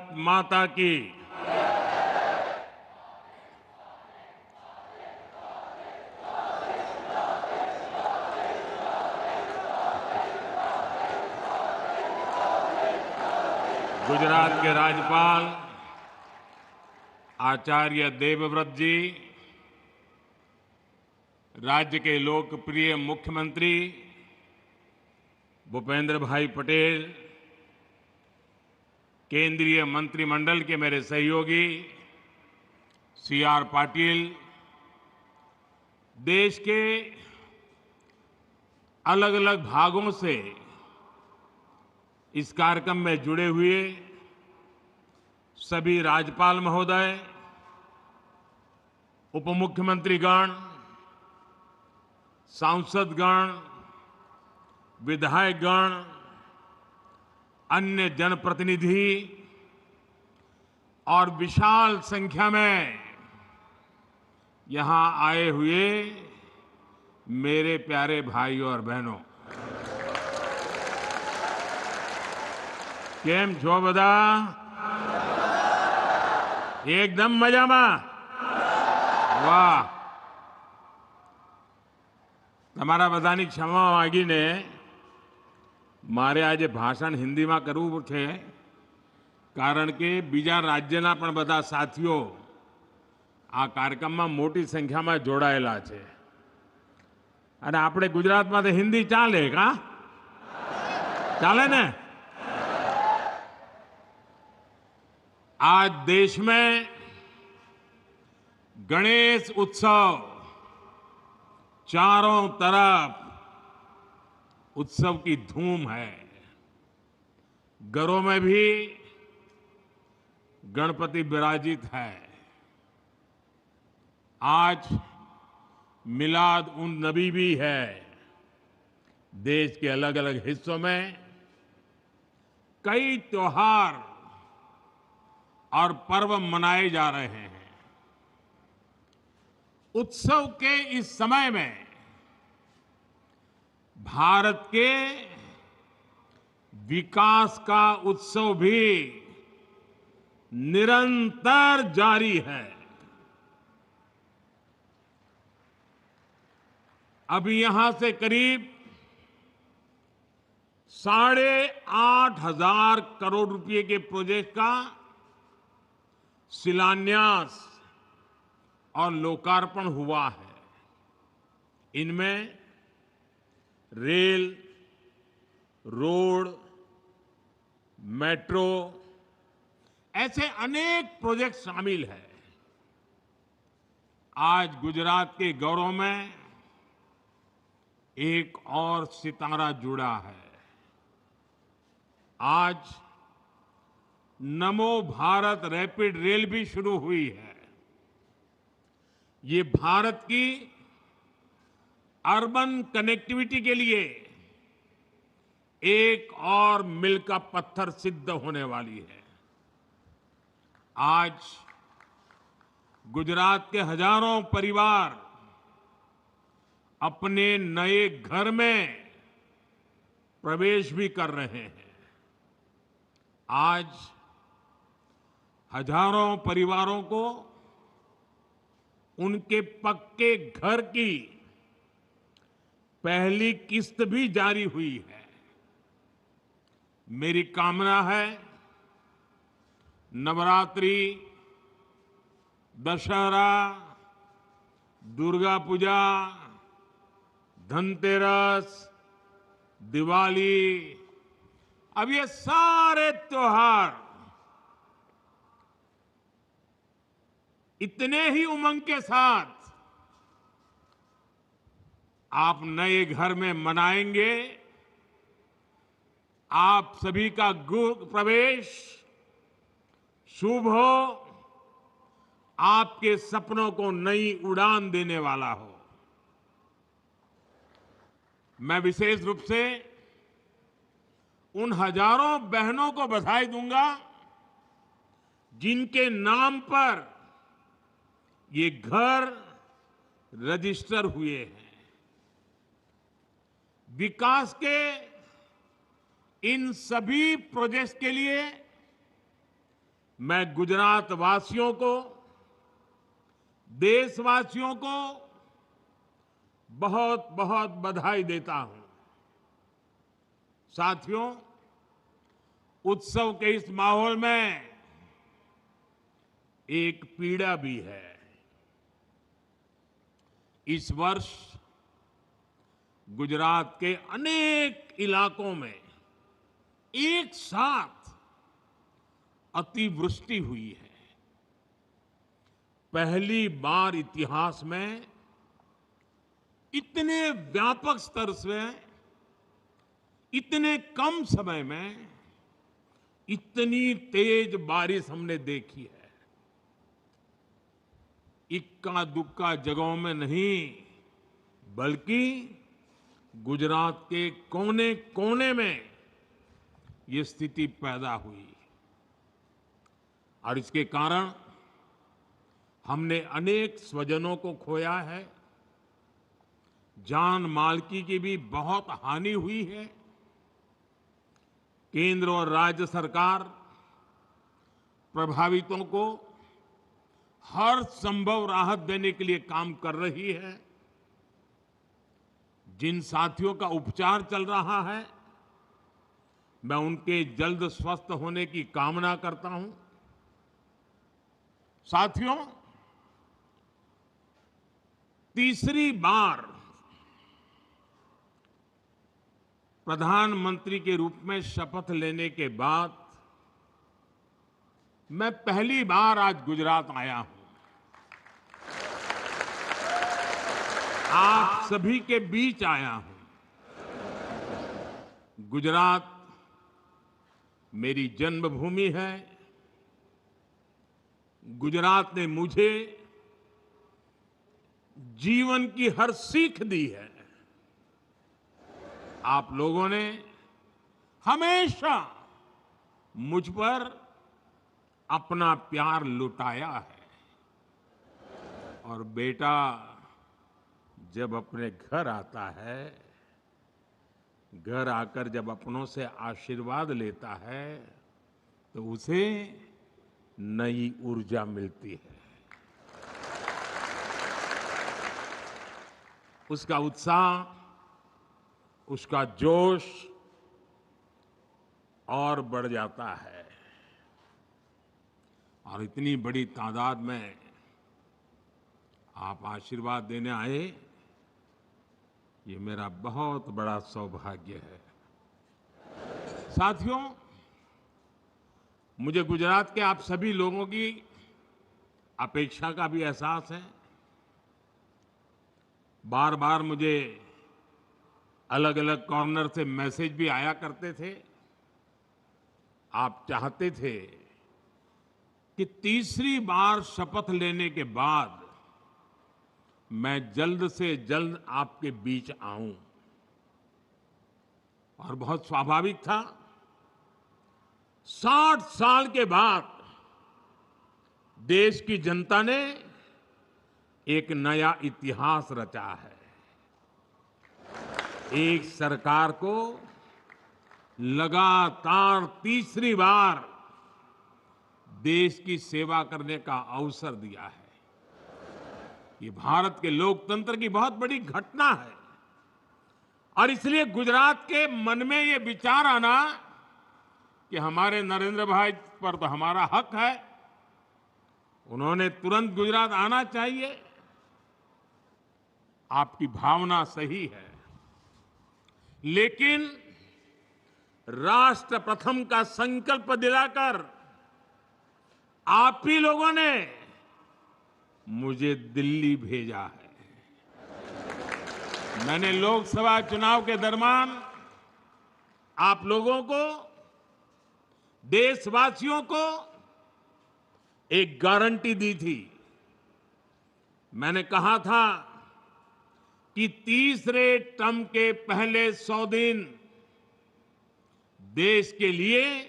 भारत माता की। गुजरात के राज्यपाल आचार्य देवव्रत जी, राज्य के लोकप्रिय मुख्यमंत्री भूपेंद्र भाई पटेल, केंद्रीय मंत्रिमंडल के मेरे सहयोगी CR पाटिल, देश के अलग अलग भागों से इस कार्यक्रम में जुड़े हुए सभी राज्यपाल महोदय, उप मुख्यमंत्रीगण, सांसदगण, विधायकगण, अन्य जनप्रतिनिधि और विशाल संख्या में यहां आए हुए मेरे प्यारे भाइयों और बहनों, केम छो बधा? एकदम मजाમાં? વાહ! તમારા બધાની ક્ષમા માંગીને મારે આજે ભાષણ હિન્દીમાં કરવું છે, કારણ કે બીજા રાજ્યના પણ બધા સાથીઓ આ કાર્યક્રમમાં મોટી સંખ્યામાં જોડાયેલા છે અને આપણે ગુજરાતમાં તો હિન્દી ચાલે કા? ચાલે ને? आज देश में गणेश उत्सव चारों तरफ उत्सव की धूम है। घरों में भी गणपति विराजित है। आज मिलाद उन नबी भी है। देश के अलग अलग हिस्सों में कई त्योहार और पर्व मनाए जा रहे हैं। उत्सव के इस समय में भारत के विकास का उत्सव भी निरंतर जारी है। अभी यहां से करीब 8,500 करोड़ रुपए के प्रोजेक्ट का शिलान्यास और लोकार्पण हुआ है। इनमें रेल, रोड, मेट्रो ऐसे अनेक प्रोजेक्ट शामिल हैं। आज गुजरात के गौरव में एक और सितारा जुड़ा है। आज नमो भारत रैपिड रेल भी शुरू हुई है। ये भारत की अर्बन कनेक्टिविटी के लिए एक और मील का पत्थर सिद्ध होने वाली है। आज गुजरात के हजारों परिवार अपने नए घर में प्रवेश भी कर रहे हैं। आज हजारों परिवारों को उनके पक्के घर की पहली किस्त भी जारी हुई है। मेरी कामना है नवरात्रि, दशहरा, दुर्गा पूजा, धनतेरस, दिवाली, अब ये सारे त्योहार इतने ही उमंग के साथ आप नए घर में मनाएंगे। आप सभी का गृह प्रवेश शुभ हो, आपके सपनों को नई उड़ान देने वाला हो। मैं विशेष रूप से उन हजारों बहनों को बधाई दूंगा जिनके नाम पर ये घर रजिस्टर हुए हैं। विकास के इन सभी प्रोजेक्ट्स के लिए मैं गुजरात वासियों को, देशवासियों को बहुत बहुत बधाई देता हूं। साथियों, उत्सव के इस माहौल में एक पीड़ा भी है। इस वर्ष गुजरात के अनेक इलाकों में एक साथ अतिवृष्टि हुई है। पहली बार इतिहास में इतने व्यापक स्तर से इतने कम समय में इतनी तेज बारिश हमने देखी है। इक्का दुक्का जगहों में नहीं, बल्कि गुजरात के कोने कोने में ये स्थिति पैदा हुई और इसके कारण हमने अनेक स्वजनों को खोया है। जान माल की भी बहुत हानि हुई है। केंद्र और राज्य सरकार प्रभावितों को हर संभव राहत देने के लिए काम कर रही है। जिन साथियों का उपचार चल रहा है, मैं उनके जल्द स्वस्थ होने की कामना करता हूं। साथियों, तीसरी बार प्रधानमंत्री के रूप में शपथ लेने के बाद मैं पहली बार आज गुजरात आया हूं। आप सभी के बीच आया हूं। गुजरात मेरी जन्मभूमि है। गुजरात ने मुझे जीवन की हर सीख दी है। आप लोगों ने हमेशा मुझ पर अपना प्यार लुटाया है। और बेटा जब अपने घर आता है, घर आकर जब अपनों से आशीर्वाद लेता है, तो उसे नई ऊर्जा मिलती है। उसका उत्साह, उसका जोश और बढ़ जाता है। और इतनी बड़ी तादाद में आप आशीर्वाद देने आए, ये मेरा बहुत बड़ा सौभाग्य है। साथियों, मुझे गुजरात के आप सभी लोगों की अपेक्षा का भी एहसास है। बार बार मुझे अलग अलग कॉर्नर से मैसेज भी आया करते थे। आप चाहते थे कि तीसरी बार शपथ लेने के बाद मैं जल्द से जल्द आपके बीच आऊं। और बहुत स्वाभाविक था। 60 साल के बाद देश की जनता ने एक नया इतिहास रचा है। एक सरकार को लगातार तीसरी बार देश की सेवा करने का अवसर दिया है। ये भारत के लोकतंत्र की बहुत बड़ी घटना है। और इसलिए गुजरात के मन में ये विचार आना कि हमारे नरेंद्र भाई पर तो हमारा हक है, उन्होंने तुरंत गुजरात आना चाहिए, आपकी भावना सही है। लेकिन राष्ट्र प्रथम का संकल्प दिलाकर आप ही लोगों ने मुझे दिल्ली भेजा है। मैंने लोकसभा चुनाव के दरमियान आप लोगों को, देशवासियों को एक गारंटी दी थी। मैंने कहा था कि तीसरे टर्म के पहले 100 दिन देश के लिए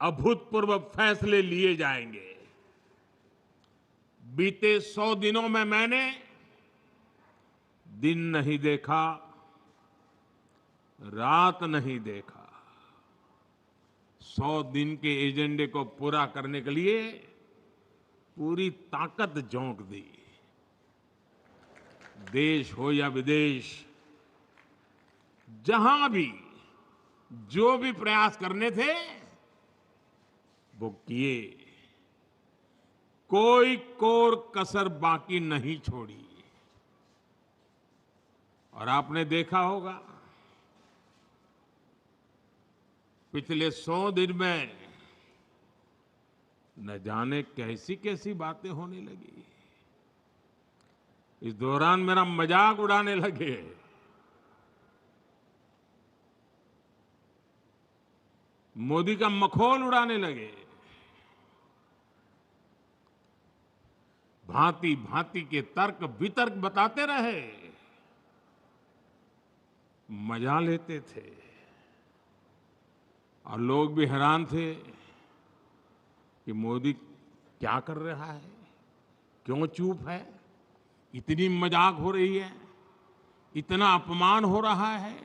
अभूतपूर्व फैसले लिए जाएंगे। बीते 100 दिनों में मैंने दिन नहीं देखा, रात नहीं देखा, 100 दिन के एजेंडे को पूरा करने के लिए पूरी ताकत झोंक दी। देश हो या विदेश, जहां भी जो भी प्रयास करने थे वो किए, कोई कोर कसर बाकी नहीं छोड़ी। और आपने देखा होगा पिछले 100 दिन में न जाने कैसी कैसी बातें होने लगी। इस दौरान मेरा मजाक उड़ाने लगे। मोदी का मखौल उड़ाने लगे। भांति भांति के तर्क वितर्क बताते रहे, मजा लेते थे। और लोग भी हैरान थे कि मोदी क्या कर रहा है, क्यों चुप है, इतनी मजाक हो रही है, इतना अपमान हो रहा है।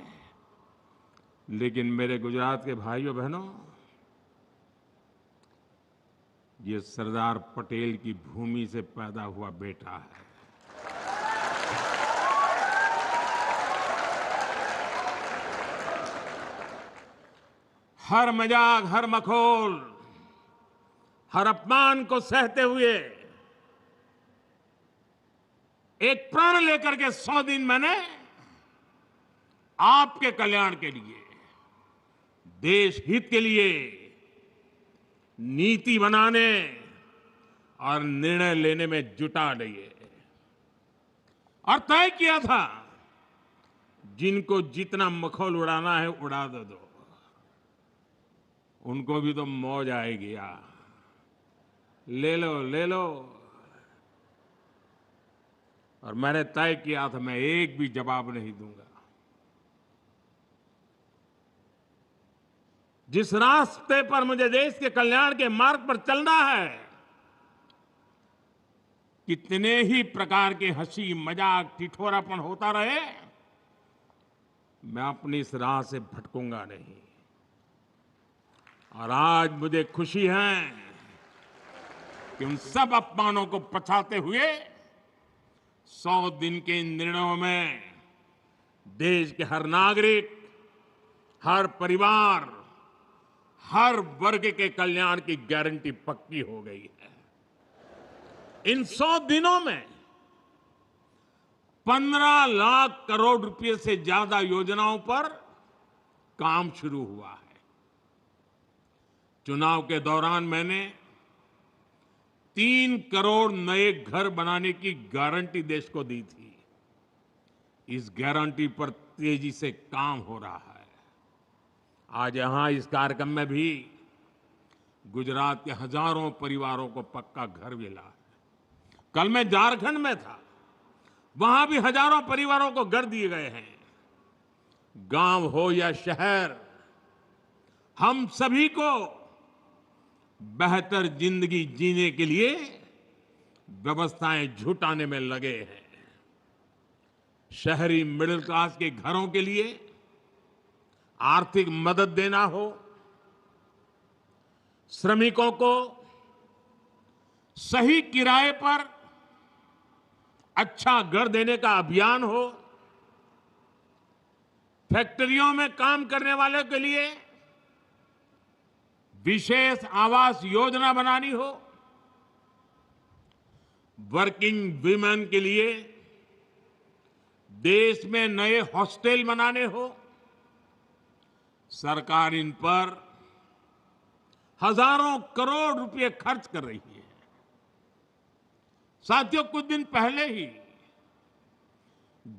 लेकिन मेरे गुजरात के भाइयों बहनों, ये सरदार पटेल की भूमि से पैदा हुआ बेटा है। हर मजाक, हर मखौल, हर अपमान को सहते हुए एक प्रण लेकर के 100 दिन मैंने आपके कल्याण के लिए, देश हित के लिए नीति बनाने और निर्णय लेने में जुटा लिए। और तय किया था जिनको जितना मखौल उड़ाना है उड़ा दो, उनको भी तो मौज आएगी यार, ले लो ले लो। और मैंने तय किया था मैं एक भी जवाब नहीं दूंगा। जिस रास्ते पर मुझे देश के कल्याण के मार्ग पर चलना है, कितने ही प्रकार के हंसी मजाक ठिठोरापन होता रहे, मैं अपनी इस राह से भटकूंगा नहीं। और आज मुझे खुशी है कि उन सब अपमानों को पछाते हुए 100 दिन के इन निर्णयों में देश के हर नागरिक, हर परिवार, हर वर्ग के कल्याण की गारंटी पक्की हो गई है। इन 100 दिनों में 15 लाख करोड़ रुपए से ज्यादा योजनाओं पर काम शुरू हुआ है। चुनाव के दौरान मैंने 3 करोड़ नए घर बनाने की गारंटी देश को दी थी। इस गारंटी पर तेजी से काम हो रहा है। आज यहां इस कार्यक्रम में भी गुजरात के हजारों परिवारों को पक्का घर मिला है। कल मैं झारखंड में था, वहां भी हजारों परिवारों को घर दिए गए हैं। गांव हो या शहर, हम सभी को बेहतर जिंदगी जीने के लिए व्यवस्थाएं जुटाने में लगे हैं। शहरी मिडिल क्लास के घरों के लिए आर्थिक मदद देना हो, श्रमिकों को सही किराए पर अच्छा घर देने का अभियान हो, फैक्ट्रियों में काम करने वालों के लिए विशेष आवास योजना बनानी हो, वर्किंग वीमेन के लिए देश में नए हॉस्टल बनाने हो, सरकार इन पर हजारों करोड़ रुपए खर्च कर रही है। साथियों, कुछ दिन पहले ही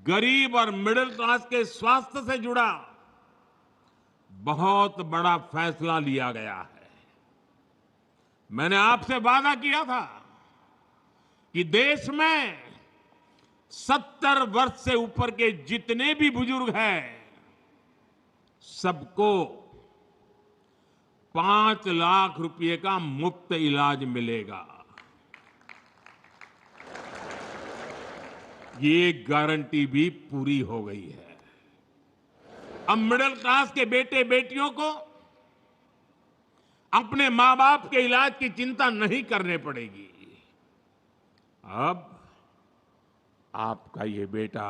गरीब और मिडिल क्लास के स्वास्थ्य से जुड़ा बहुत बड़ा फैसला लिया गया है। मैंने आपसे वादा किया था कि देश में 70 वर्ष से ऊपर के जितने भी बुजुर्ग हैं, सबको 5 लाख रुपए का मुफ्त इलाज मिलेगा। ये गारंटी भी पूरी हो गई है। अब मिडिल क्लास के बेटे बेटियों को अपने मां बाप के इलाज की चिंता नहीं करने पड़ेगी। अब आपका ये बेटा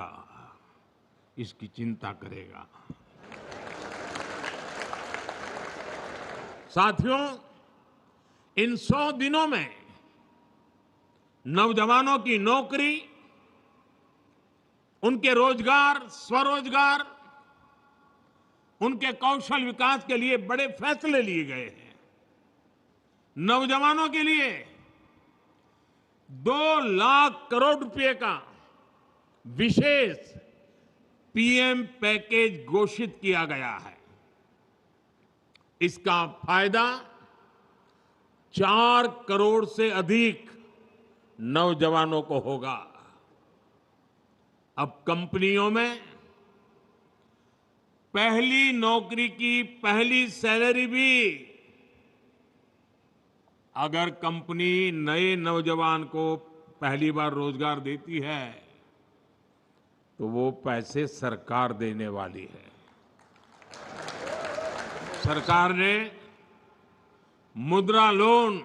इसकी चिंता करेगा। साथियों, इन 100 दिनों में नौजवानों की नौकरी, उनके रोजगार, स्वरोजगार, उनके कौशल विकास के लिए बड़े फैसले लिए गए हैं। नौजवानों के लिए 2 लाख करोड़ रुपए का विशेष पीएम पैकेज घोषित किया गया है। इसका फायदा 4 करोड़ से अधिक नौजवानों को होगा। अब कंपनियों में पहली नौकरी की पहली सैलरी भी अगर कंपनी नए नौजवान को पहली बार रोजगार देती है तो वो पैसे सरकार देने वाली है। सरकार ने मुद्रा लोन,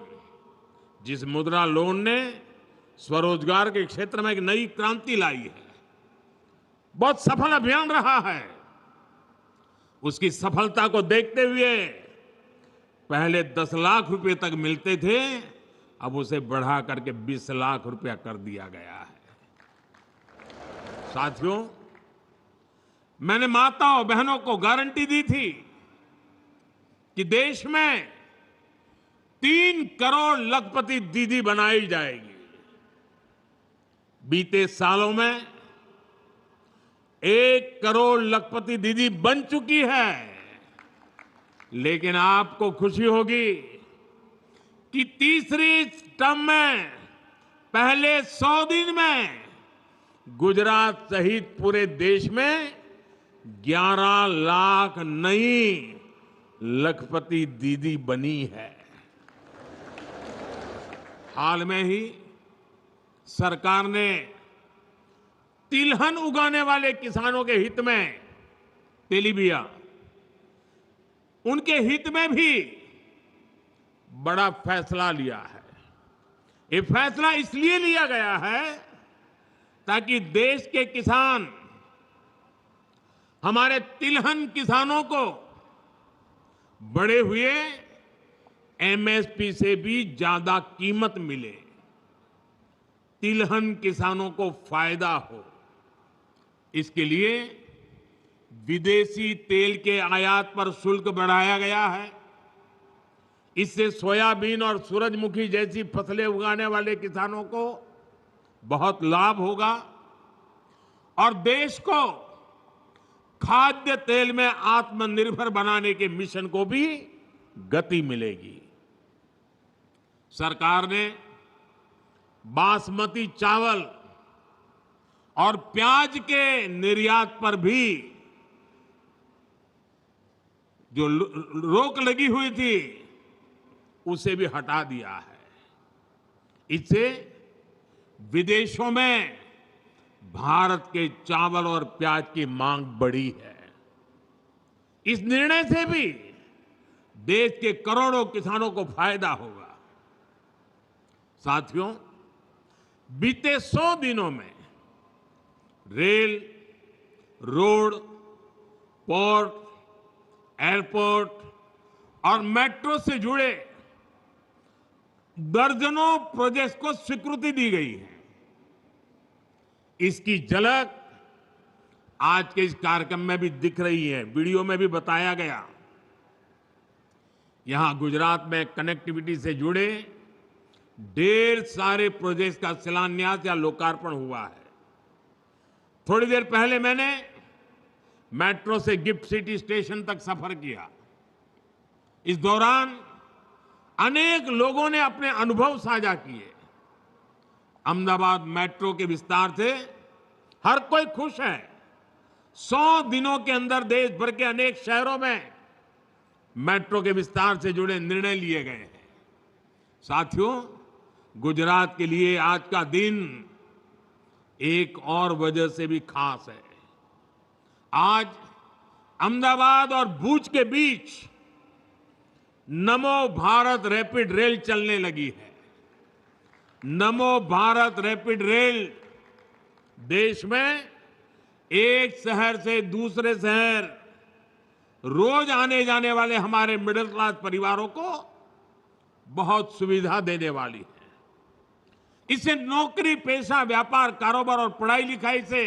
जिस मुद्रा लोन ने स्वरोजगार के क्षेत्र में एक नई क्रांति लाई है, बहुत सफल अभियान रहा है। उसकी सफलता को देखते हुए पहले 10 लाख रुपए तक मिलते थे, अब उसे बढ़ा करके 20 लाख रुपया कर दिया गया है। साथियों, मैंने माताओं बहनों को गारंटी दी थी कि देश में 3 करोड़ लखपति दीदी बनाई जाएगी। बीते सालों में 1 करोड़ लखपति दीदी बन चुकी है। लेकिन आपको खुशी होगी कि तीसरी टर्म में पहले 100 दिन में गुजरात सहित पूरे देश में 11 लाख नई लखपति दीदी बनी है। हाल में ही सरकार ने तिलहन उगाने वाले किसानों के हित में, तेलीबिया, उनके हित में भी बड़ा फैसला लिया है। ये फैसला इसलिए लिया गया है ताकि देश के किसान, हमारे तिलहन किसानों को बढ़े हुए एमएसपी से भी ज्यादा कीमत मिले, तिलहन किसानों को फायदा हो। इसके लिए विदेशी तेल के आयात पर शुल्क बढ़ाया गया है। इससे सोयाबीन और सूरजमुखी जैसी फसलें उगाने वाले किसानों को बहुत लाभ होगा और देश को खाद्य तेल में आत्मनिर्भर बनाने के मिशन को भी गति मिलेगी। सरकार ने बासमती चावल और प्याज के निर्यात पर भी जो रोक लगी हुई थी उसे भी हटा दिया है। इससे विदेशों में भारत के चावल और प्याज की मांग बढ़ी है। इस निर्णय से भी देश के करोड़ों किसानों को फायदा होगा। साथियों, बीते 100 दिनों में रेल, रोड, पोर्ट, एयरपोर्ट और मेट्रो से जुड़े दर्जनों प्रोजेक्ट्स को स्वीकृति दी गई है। इसकी झलक आज के इस कार्यक्रम में भी दिख रही है, वीडियो में भी बताया गया। यहां गुजरात में कनेक्टिविटी से जुड़े ढेर सारे प्रोजेक्ट्स का शिलान्यास या लोकार्पण हुआ है। थोड़ी देर पहले मैंने मेट्रो से गिफ्ट सिटी स्टेशन तक सफर किया। इस दौरान अनेक लोगों ने अपने अनुभव साझा किए। अहमदाबाद मेट्रो के विस्तार से हर कोई खुश है। 100 दिनों के अंदर देश भर के अनेक शहरों में मेट्रो के विस्तार से जुड़े निर्णय लिए गए हैं। साथियों, गुजरात के लिए आज का दिन एक और वजह से भी खास है। आज अहमदाबाद और भूज के बीच नमो भारत रैपिड रेल चलने लगी है। नमो भारत रैपिड रेल देश में एक शहर से दूसरे शहर रोज आने जाने वाले हमारे मिडिल क्लास परिवारों को बहुत सुविधा देने वाली है। इससे नौकरी, पेशा, व्यापार, कारोबार और पढ़ाई लिखाई से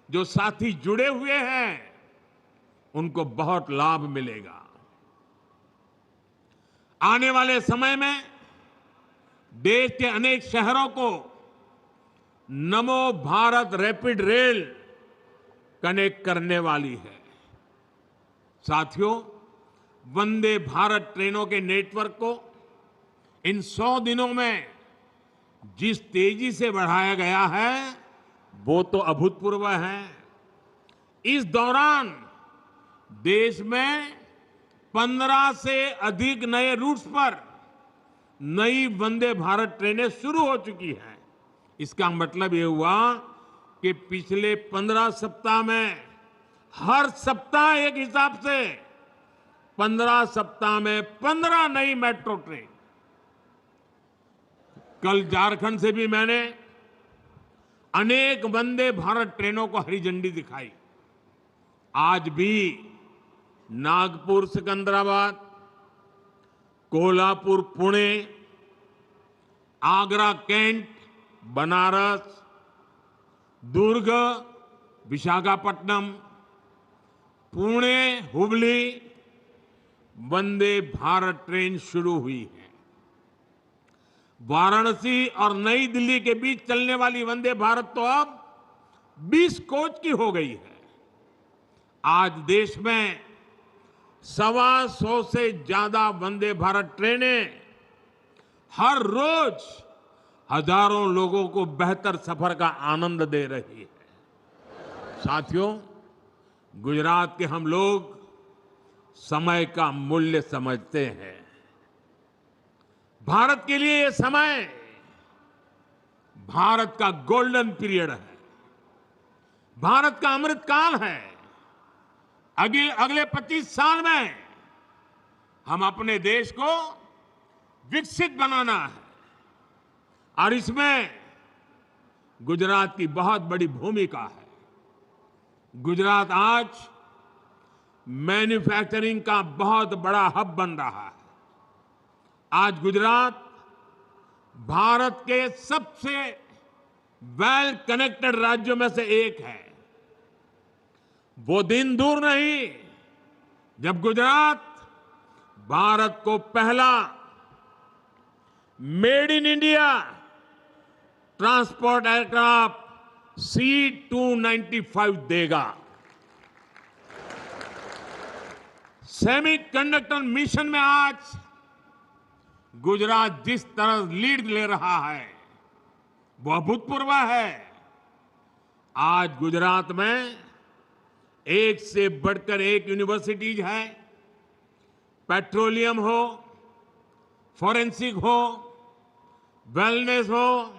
जो साथी जुड़े हुए हैं उनको बहुत लाभ मिलेगा। आने वाले समय में देश के अनेक शहरों को नमो भारत रैपिड रेल कनेक्ट करने वाली है। साथियों, वंदे भारत ट्रेनों के नेटवर्क को इन 100 दिनों में जिस तेजी से बढ़ाया गया है वो तो अभूतपूर्व है। इस दौरान देश में 15 से अधिक नए रूट्स पर नई वंदे भारत ट्रेनें शुरू हो चुकी हैं। इसका मतलब ये हुआ कि पिछले 15 सप्ताह में हर सप्ताह एक हिसाब से 15 सप्ताह में 15 नई मेट्रो ट्रेन। कल झारखंड से भी मैंने अनेक वंदे भारत ट्रेनों को हरी झंडी दिखाई। आज भी नागपुर सिकंदराबाद, कोल्हापुर पुणे, आगरा कैंट, बनारस, दुर्ग विशाखापट्टनम, पुणे हुबली वंदे भारत ट्रेन शुरू हुई है। वाराणसी और नई दिल्ली के बीच चलने वाली वंदे भारत तो अब 20 कोच की हो गई है। आज देश में 125 से ज्यादा वंदे भारत ट्रेनें हर रोज हजारों लोगों को बेहतर सफर का आनंद दे रही है। साथियों, गुजरात के हम लोग समय का मूल्य समझते हैं। भारत के लिए ये समय भारत का गोल्डन पीरियड है, भारत का अमृत काल है। अगले 25 साल में हम अपने देश को विकसित बनाना है और इसमें गुजरात की बहुत बड़ी भूमिका है। गुजरात आज मैन्युफैक्चरिंग का बहुत बड़ा हब बन रहा है। आज गुजरात भारत के सबसे वेल कनेक्टेड राज्यों में से एक है। वो दिन दूर नहीं जब गुजरात भारत को पहला made in India transport aircraft C-295 देगा। सेमीकंडक्टर मिशन में आज गुजरात जिस तरह लीड ले रहा है वो अभूतपूर्व है। आज गुजरात में एक से बढ़कर एक यूनिवर्सिटीज है। पेट्रोलियम हो, फॉरेंसिक हो, वेलनेस हो,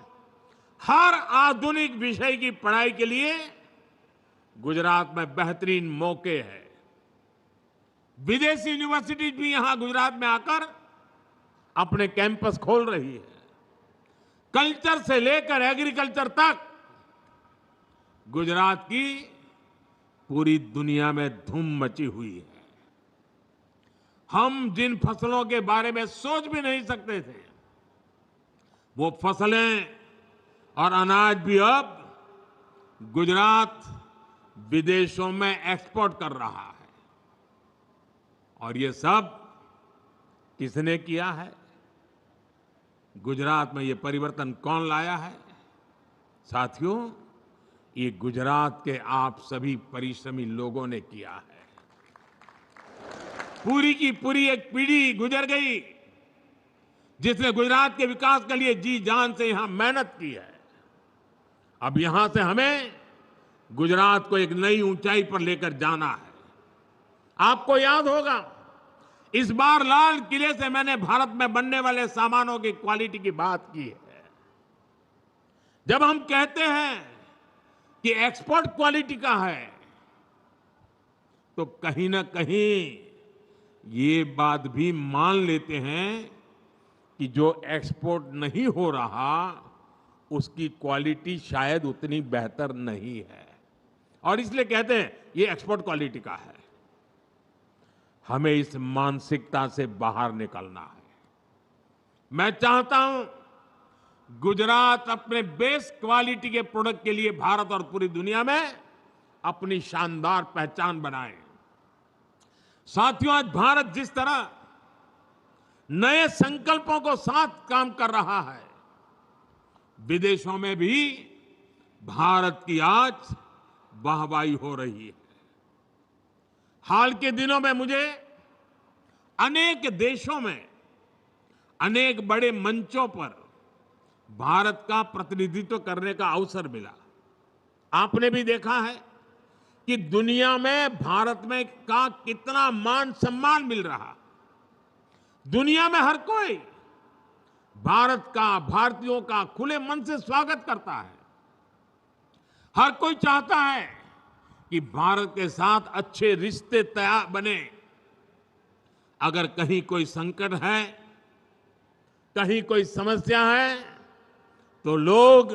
हर आधुनिक विषय की पढ़ाई के लिए गुजरात में बेहतरीन मौके हैं। विदेशी यूनिवर्सिटीज भी यहां गुजरात में आकर अपने कैंपस खोल रही है। कल्चर से लेकर एग्रीकल्चर तक गुजरात की पूरी दुनिया में धूम मची हुई है। हम जिन फसलों के बारे में सोच भी नहीं सकते थे, वो फसलें और अनाज भी अब गुजरात विदेशों में एक्सपोर्ट कर रहा है। और ये सब किसने किया है? गुजरात में ये परिवर्तन कौन लाया है? साथियों, ये गुजरात के आप सभी परिश्रमी लोगों ने किया है। पूरी की पूरी एक पीढ़ी गुजर गई जिसने गुजरात के विकास के लिए जी जान से यहां मेहनत की है। अब यहां से हमें गुजरात को एक नई ऊंचाई पर लेकर जाना है। आपको याद होगा, इस बार लाल किले से मैंने भारत में बनने वाले सामानों की क्वालिटी की बात की है। जब हम कहते हैं कि एक्सपोर्ट क्वालिटी का है, तो कहीं ना कहीं ये बात भी मान लेते हैं कि जो एक्सपोर्ट नहीं हो रहा उसकी क्वालिटी शायद उतनी बेहतर नहीं है, और इसलिए कहते हैं ये एक्सपोर्ट क्वालिटी का है। हमें इस मानसिकता से बाहर निकलना है। मैं चाहता हूं गुजरात अपने बेस्ट क्वालिटी के प्रोडक्ट के लिए भारत और पूरी दुनिया में अपनी शानदार पहचान बनाए। साथियों, आज भारत जिस तरह नए संकल्पों को साथ काम कर रहा है, विदेशों में भी भारत की आज वाहवाही हो रही है। हाल के दिनों में मुझे अनेक देशों में अनेक बड़े मंचों पर भारत का प्रतिनिधित्व करने का अवसर मिला। आपने भी देखा है कि दुनिया में भारत में का कितना मान सम्मान मिल रहा। दुनिया में हर कोई भारत का, भारतीयों का खुले मन से स्वागत करता है। हर कोई चाहता है कि भारत के साथ अच्छे रिश्ते तैयार बने। अगर कहीं कोई संकट है, कहीं कोई समस्या है, तो लोग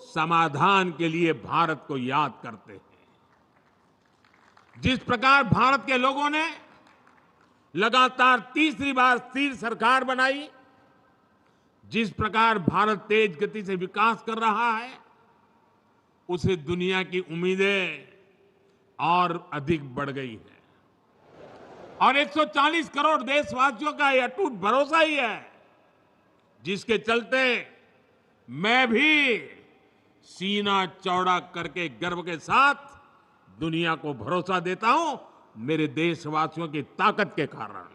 समाधान के लिए भारत को याद करते हैं। जिस प्रकार भारत के लोगों ने लगातार तीसरी बार स्थिर सरकार बनाई, जिस प्रकार भारत तेज गति से विकास कर रहा है, उसे दुनिया की उम्मीदें और अधिक बढ़ गई है। और 140 करोड़ देशवासियों का यह अटूट भरोसा ही है जिसके चलते मैं भी सीना चौड़ा करके गर्व के साथ दुनिया को भरोसा देता हूं, मेरे देशवासियों की ताकत के कारण।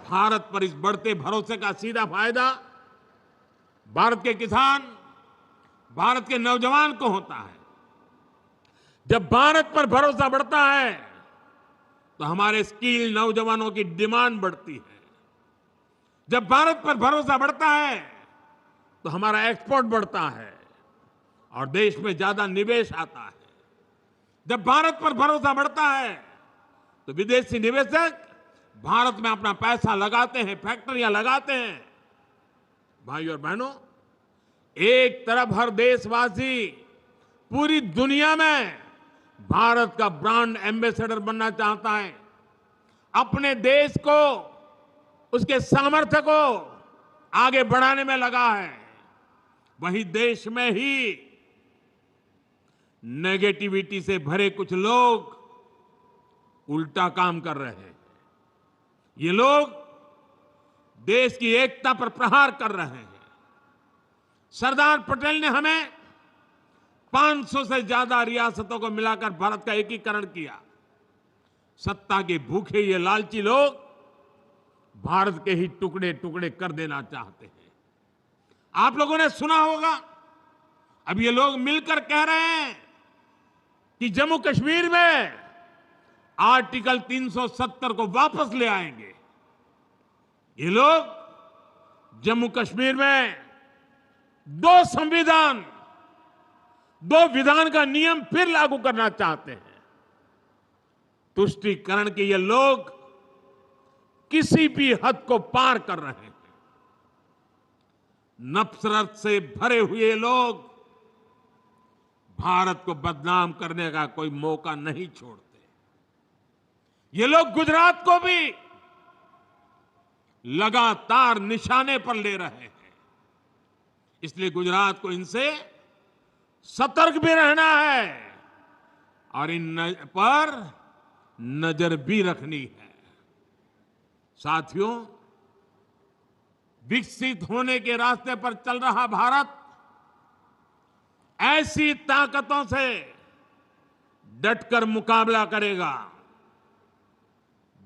भारत पर इस बढ़ते भरोसे का सीधा फायदा भारत के किसान, भारत के नौजवान को होता है। जब भारत पर भरोसा बढ़ता है तो हमारे स्किल नौजवानों की डिमांड बढ़ती है। जब भारत पर भरोसा बढ़ता है तो हमारा एक्सपोर्ट बढ़ता है और देश में ज्यादा निवेश आता है। जब भारत पर भरोसा बढ़ता है तो विदेशी निवेशक भारत में अपना पैसा लगाते हैं, फैक्ट्रियां लगाते हैं। भाइयों और बहनों, एक तरफ हर देशवासी पूरी दुनिया में भारत का ब्रांड एम्बेसडर बनना चाहता है, अपने देश को, उसके सामर्थ्य को आगे बढ़ाने में लगा है। वहीं देश में ही नेगेटिविटी से भरे कुछ लोग उल्टा काम कर रहे हैं। ये लोग देश की एकता पर प्रहार कर रहे हैं। सरदार पटेल ने हमें 500 से ज्यादा रियासतों को मिलाकर भारत का एकीकरण किया। सत्ता के भूखे ये लालची लोग भारत के ही टुकड़े टुकड़े कर देना चाहते हैं। आप लोगों ने सुना होगा, अब ये लोग मिलकर कह रहे हैं कि जम्मू कश्मीर में आर्टिकल 370 को वापस ले आएंगे। ये लोग जम्मू कश्मीर में दो विधान का नियम फिर लागू करना चाहते हैं। तुष्टीकरण के ये लोग किसी भी हद को पार कर रहे हैं। नफरत से भरे हुए लोग भारत को बदनाम करने का कोई मौका नहीं छोड़ते। ये लोग गुजरात को भी लगातार निशाने पर ले रहे हैं। इसलिए गुजरात को इनसे सतर्क भी रहना है और इन पर नजर भी रखनी है। साथियों, विकसित होने के रास्ते पर चल रहा भारत ऐसी ताकतों से डटकर मुकाबला करेगा।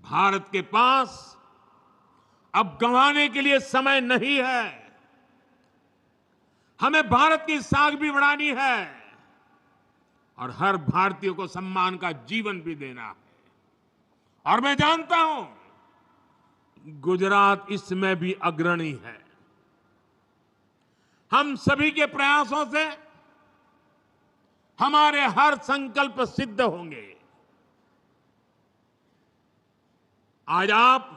भारत के पास अब गंवाने के लिए समय नहीं है। हमें भारत की साख भी बढ़ानी है और हर भारतीय को सम्मान का जीवन भी देना है। और मैं जानता हूं गुजरात इसमें भी अग्रणी है। हम सभी के प्रयासों से हमारे हर संकल्प सिद्ध होंगे। आज आप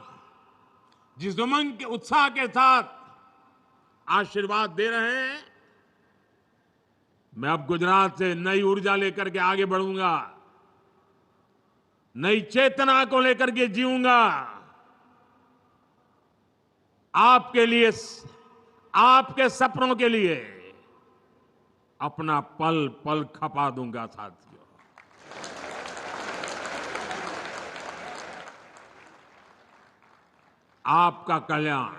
जिस उमंग के उत्साह के साथ आशीर्वाद दे रहे हैं, मैं अब गुजरात से नई ऊर्जा लेकर के आगे बढ़ूंगा, नई चेतना को लेकर के जीऊंगा। आपके लिए, आपके सपनों के लिए अपना पल पल खपा दूंगा साथियों। आपका कल्याण,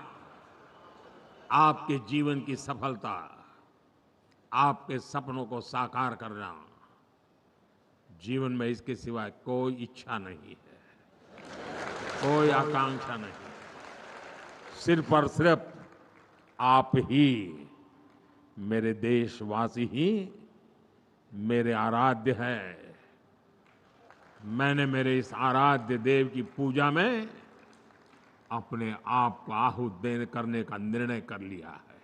आपके जीवन की सफलता, आपके सपनों को साकार करना, जीवन में इसके सिवाय कोई इच्छा नहीं है, कोई आकांक्षा नहीं। सिर्फ और सिर्फ आप ही, मेरे देशवासी ही मेरे आराध्य हैं। मैंने मेरे इस आराध्य देव की पूजा में अपने आप को आहुत देने करने का निर्णय कर लिया है,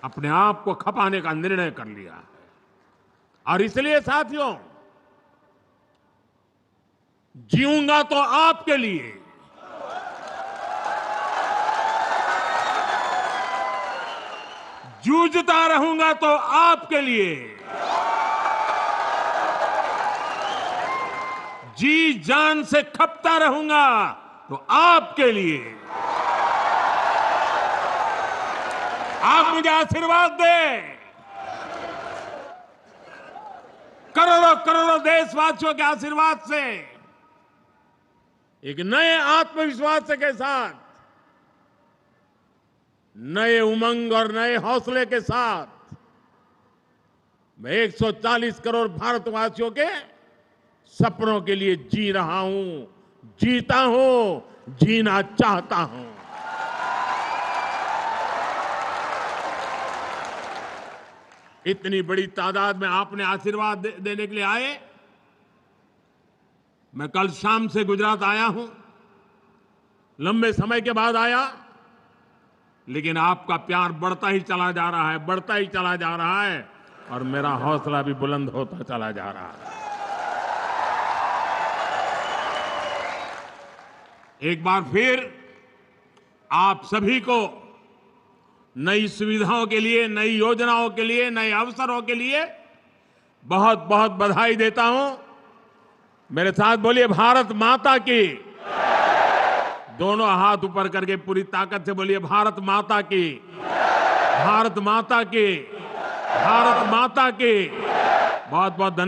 अपने आप को खपाने का निर्णय कर लिया है। और इसलिए साथियों, जीऊंगा तो आपके लिए, जूझता रहूंगा तो आपके लिए, जी जान से खपता रहूंगा तो आपके लिए। आप मुझे आशीर्वाद दें। करोड़ों करोड़ों देशवासियों के आशीर्वाद से, एक नए आत्मविश्वास के साथ, नए उमंग और नए हौसले के साथ मैं 140 करोड़ भारतवासियों के सपनों के लिए जी रहा हूं, जीता हूं, जीना चाहता हूं। इतनी बड़ी तादाद में आपने आशीर्वाद देने के लिए आए। मैं कल शाम से गुजरात आया हूं, लंबे समय के बाद आया, लेकिन आपका प्यार बढ़ता ही चला जा रहा है, बढ़ता ही चला जा रहा है, और मेरा हौसला भी बुलंद होता चला जा रहा है। एक बार फिर आप सभी को नई सुविधाओं के लिए, नई योजनाओं के लिए, नए अवसरों के लिए बहुत बहुत बधाई देता हूं। मेरे साथ बोलिए भारत माता की। दोनों हाथ ऊपर करके पूरी ताकत से बोलिए भारत माता की, भारत माता की, भारत माता की। बहुत बहुत धन्यवाद।